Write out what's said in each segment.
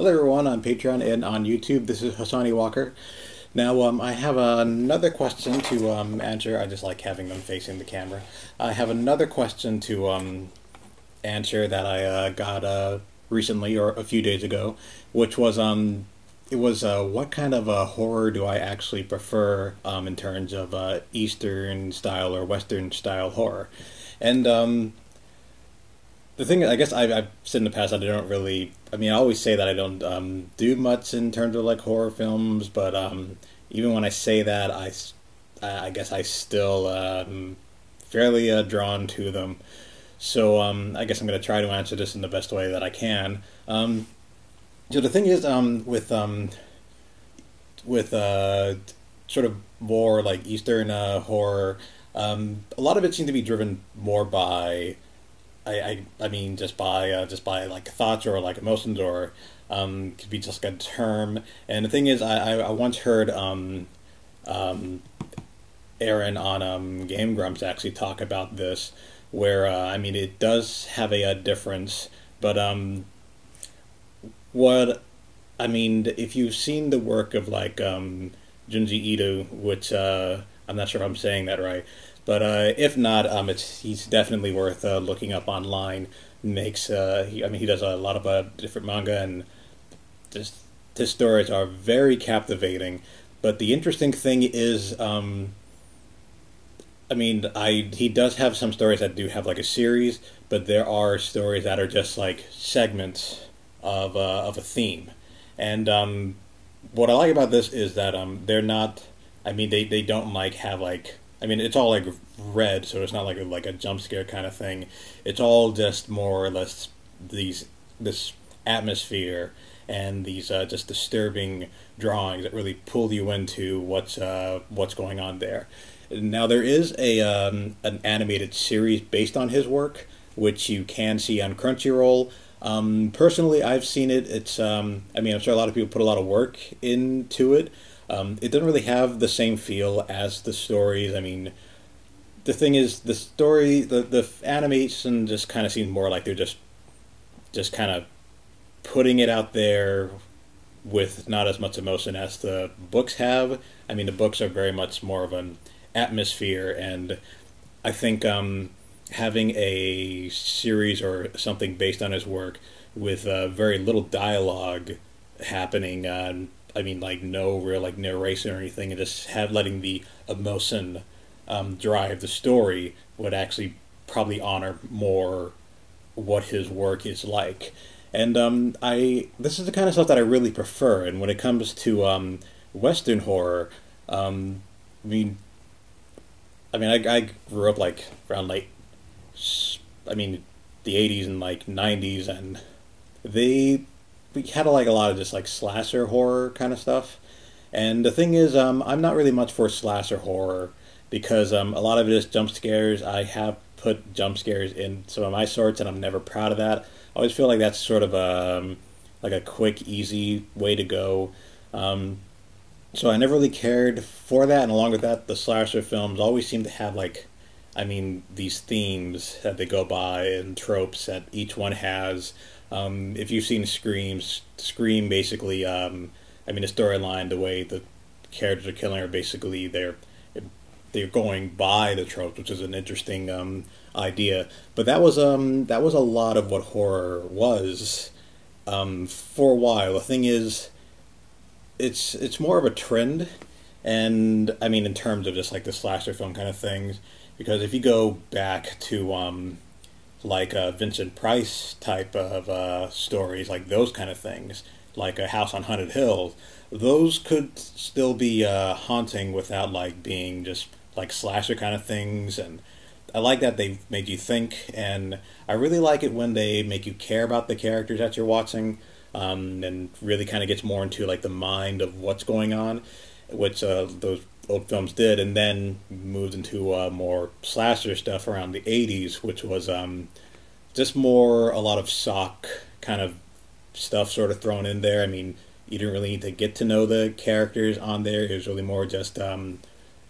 Hello everyone on Patreon and on YouTube. This is Hasani Walker. Now I have another question to answer. I just like having them facing the camera. I have another question to answer that I got recently or a few days ago, which was what kind of horror do I actually prefer in terms of Eastern style or Western style horror? And the thing, I guess I've said in the past that I don't really, I mean, I always say that I don't do much in terms of like horror films, but even when I say that, I guess I still fairly drawn to them. So I guess I'm going to try to answer this in the best way that I can. So the thing is, with sort of more like Eastern horror, a lot of it seems to be driven more by I mean just by like thoughts or like emotions or could be just like a term. And the thing is, I once heard Aaron on Game Grumps actually talk about this, where I mean it does have a difference, but what I mean, if you've seen the work of like Junji Ito, which I'm not sure if I'm saying that right, but if not, he's definitely worth looking up online. Makes I mean he does a lot of different manga, and just his stories are very captivating. But the interesting thing is, I mean, he does have some stories that do have like a series, but there are stories that are just like segments of a theme. And what I like about this is that they're not. I mean, they don't like have like. I mean, it's all like red, so it's not like a jump scare kind of thing. It's all just more or less this atmosphere and these just disturbing drawings that really pull you into what's going on there. Now there is an animated series based on his work, which you can see on Crunchyroll. Personally, I've seen it. It's I mean, I'm sure a lot of people put a lot of work into it. It doesn't really have the same feel as the stories. I mean, the thing is, the story, the animation just kind of seems more like they're just kind of putting it out there with not as much emotion as the books have. I mean, the books are very much more of an atmosphere, and I think having a series or something based on his work with very little dialogue happening, I mean, like no real like narration or anything, and just letting the emotion drive the story would actually probably honor more what his work is like. And this is the kind of stuff that I really prefer. And when it comes to Western horror, I mean, I grew up like around like, I mean, the '80s and like '90s, and we had like a lot of just like slasher horror kind of stuff. And the thing is, I'm not really much for slasher horror because a lot of it is jump scares. I have put jump scares in some of my sorts, and I'm never proud of that. I always feel like that's sort of like a quick, easy way to go. So I never really cared for that, and along with that, the slasher films always seem to have like, I mean, these themes that they go by and tropes that each one has. If you've seen Scream basically, I mean, the storyline, the way the characters are killing are basically they're going by the tropes, which is an interesting idea. But that was a lot of what horror was for a while. The thing is, it's more of a trend, and I mean in terms of just like the slasher film kind of things, because if you go back to like Vincent Price type of stories, like those kind of things, like a House on Haunted Hill, those could still be haunting without like being just like slasher kind of things. And I like that they make you think, and I really like it when they make you care about the characters that you're watching, and really kind of gets more into like the mind of what's going on, which those old films did, and then moved into more slasher stuff around the '80s, which was just more a lot of sock kind of stuff sort of thrown in there. I mean, you didn't really need to get to know the characters on there. It was really more just, I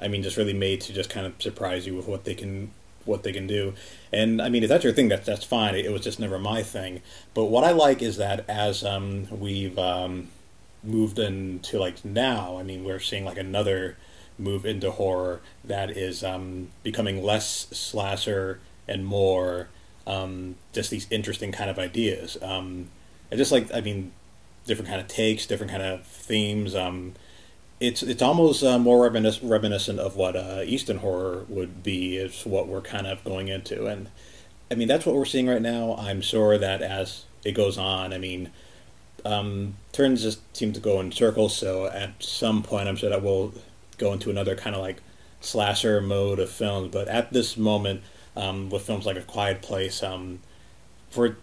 mean, just really made to just kind of surprise you with what they can what they can do. And I mean, if that's your thing, that's fine. It was just never my thing. But what I like is that as we've moved into like now, I mean, we're seeing like another move into horror that is becoming less slasher and more just these interesting kind of ideas. And just like, I mean, different kind of takes, different kind of themes. It's almost more reminiscent of what Eastern horror would be, is what we're kind of going into. And I mean, that's what we're seeing right now. I'm sure that as it goes on, I mean, turns just seem to go in circles. So at some point, I'm sure that we'll go into another kind of like slasher mode of films. But at this moment, with films like A Quiet Place, for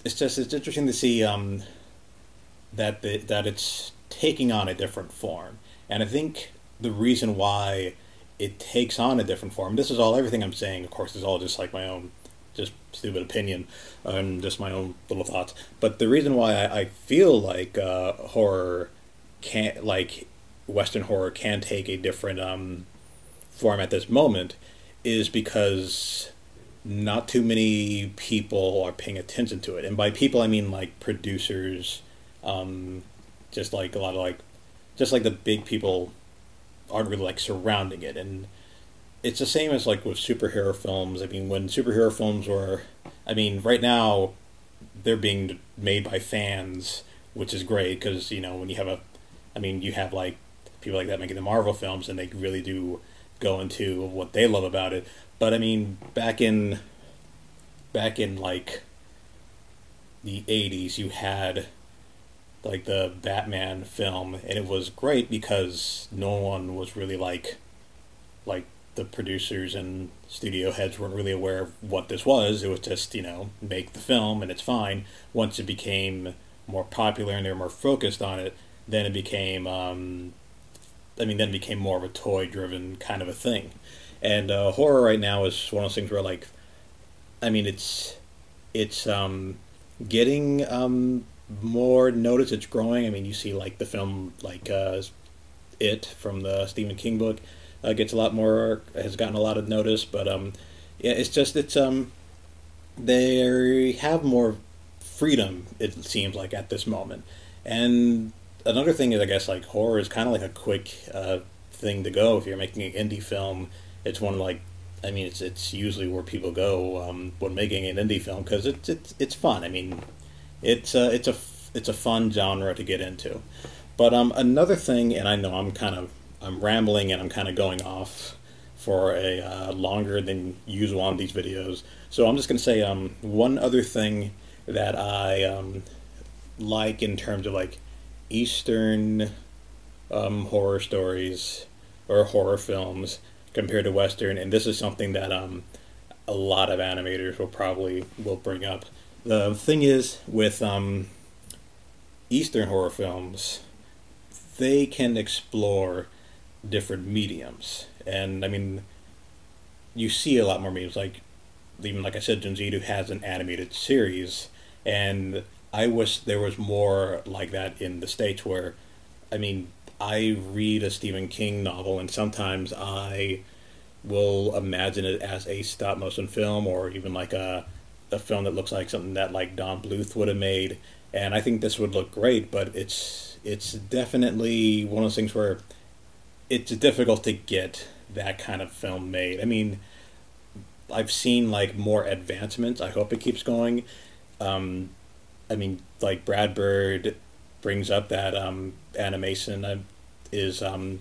it's interesting to see that it's taking on a different form. And I think the reason why it takes on a different form, this is all, everything I'm saying, of course, is all just like my own, just stupid opinion, and just my own little thoughts. But the reason why I feel like horror can't, like Western horror can take a different form at this moment, is because not too many people are paying attention to it. And by people, I mean like producers, just like a lot of like, just like the big people aren't really like surrounding it. And it's the same as like with superhero films. I mean, when superhero films were, I mean, right now they're being made by fans, which is great because, you know, when you have a, I mean, you have like people like that making the Marvel films, and they really do go into what they love about it. But I mean, back in like the 80s, you had like the Batman film, and it was great because no one was really like the producers and studio heads weren't really aware of what this was. It was just, you know, make the film and it's fine. Once it became more popular and they were more focused on it, then it became then it became more of a toy driven kind of a thing. And horror right now is one of those things where, like, I mean, it's getting more notice. It's growing. I mean, you see like the film like It from the Stephen King book gets a lot more, has gotten a lot of notice. But yeah, it's they have more freedom, it seems like, at this moment. And another thing is, I guess, like horror is kind of like a quick thing to go if you're making an indie film. It's one, like, I mean, it's usually where people go when making an indie film, because it's fun. I mean, it's a fun genre to get into. But another thing, and I know I'm rambling and I'm kind of going off for a longer than usual on these videos. So I'm just gonna say one other thing that I like in terms of like Eastern horror stories or horror films compared to Western, and this is something that a lot of animators will bring up. The thing is with Eastern horror films, they can explore different mediums, and I mean, you see a lot more mediums. Like, even like I said, Junji Ito has an animated series, and I wish there was more like that in the States. Where, I mean, I read a Stephen King novel, and sometimes I will imagine it as a stop motion film, or even like a film that looks like something that like Don Bluth would have made. And I think this would look great, but it's definitely one of those things where it's difficult to get that kind of film made. I mean, I've seen like more advancements. I hope it keeps going. I mean, like Brad Bird brings up that animation is a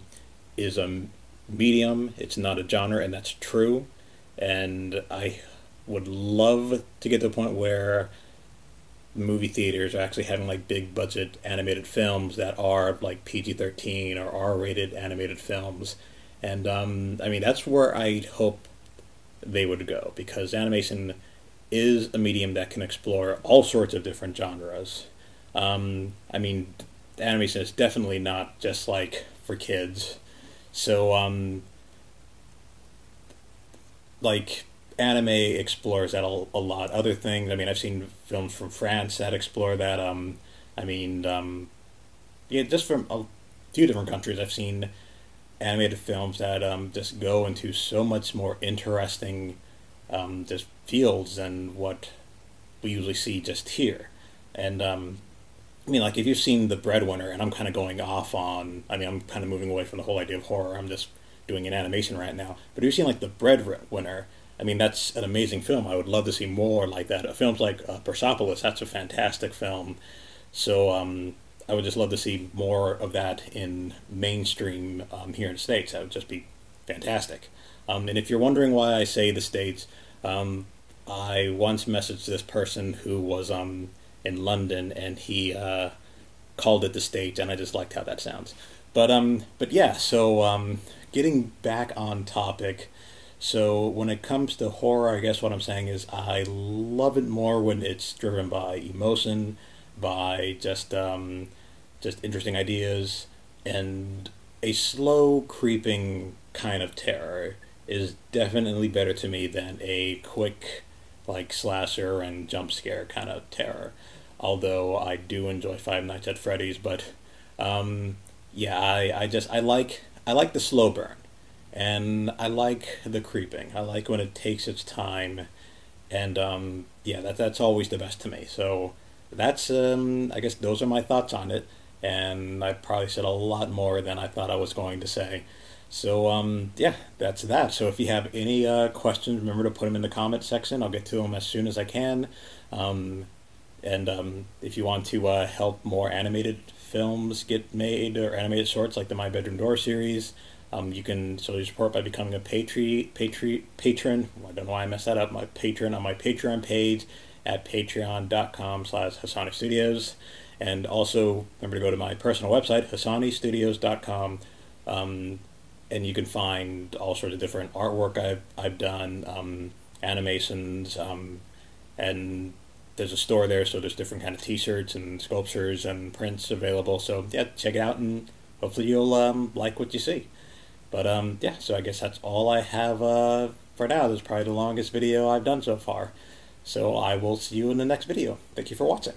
medium. It's not a genre, and that's true. And I would love to get to a point where movie theaters are actually having like big budget animated films that are like PG-13 or R-rated animated films. And I mean, that's where I hope they would go, because animation is a medium that can explore all sorts of different genres. I mean, animation is definitely not just like for kids. So like anime explores that a lot. Other things, I mean, I've seen films from France that explore that. I mean, yeah, just from a few different countries, I've seen animated films that just go into so much more interesting just fields and what we usually see just here. And I mean, like, if you've seen The Breadwinner, and I'm kind of going off on, I mean, I'm kind of moving away from the whole idea of horror. I'm just doing an animation right now. But if you've seen, like, The Breadwinner, I mean, that's an amazing film. I would love to see more like that. Films like Persepolis, that's a fantastic film. So I would just love to see more of that in mainstream here in the States. That would just be fantastic. And if you're wondering why I say the States, I once messaged this person who was in London, and he called it the States, and I just liked how that sounds. But yeah, so getting back on topic. So when it comes to horror, I guess what I'm saying is I love it more when it's driven by emotion, by just interesting ideas, and a slow creeping kind of terror is definitely better to me than a quick like slasher and jump scare kind of terror. Although I do enjoy Five Nights at Freddy's, but yeah, I like the slow burn, and I like the creeping. I like when it takes its time, and yeah, that's always the best to me. So that's I guess those are my thoughts on it, and I probably said a lot more than I thought I was going to say. So yeah, that's that. So if you have any questions, remember to put them in the comment section. I'll get to them as soon as I can. And if you want to help more animated films get made, or animated shorts like the My Bedroom Door series, you can show your support by becoming a patron. I don't know why I messed that up. My patron on my Patreon page at patreon.com/Hasani Studios. And also remember to go to my personal website, HasaniStudios.com. And you can find all sorts of different artwork I've done, animations, and there's a store there, so there's different kind of t-shirts and sculptures and prints available. So yeah, check it out, and hopefully you'll like what you see. But yeah, so I guess that's all I have for now. This is probably the longest video I've done so far. So I will see you in the next video. Thank you for watching.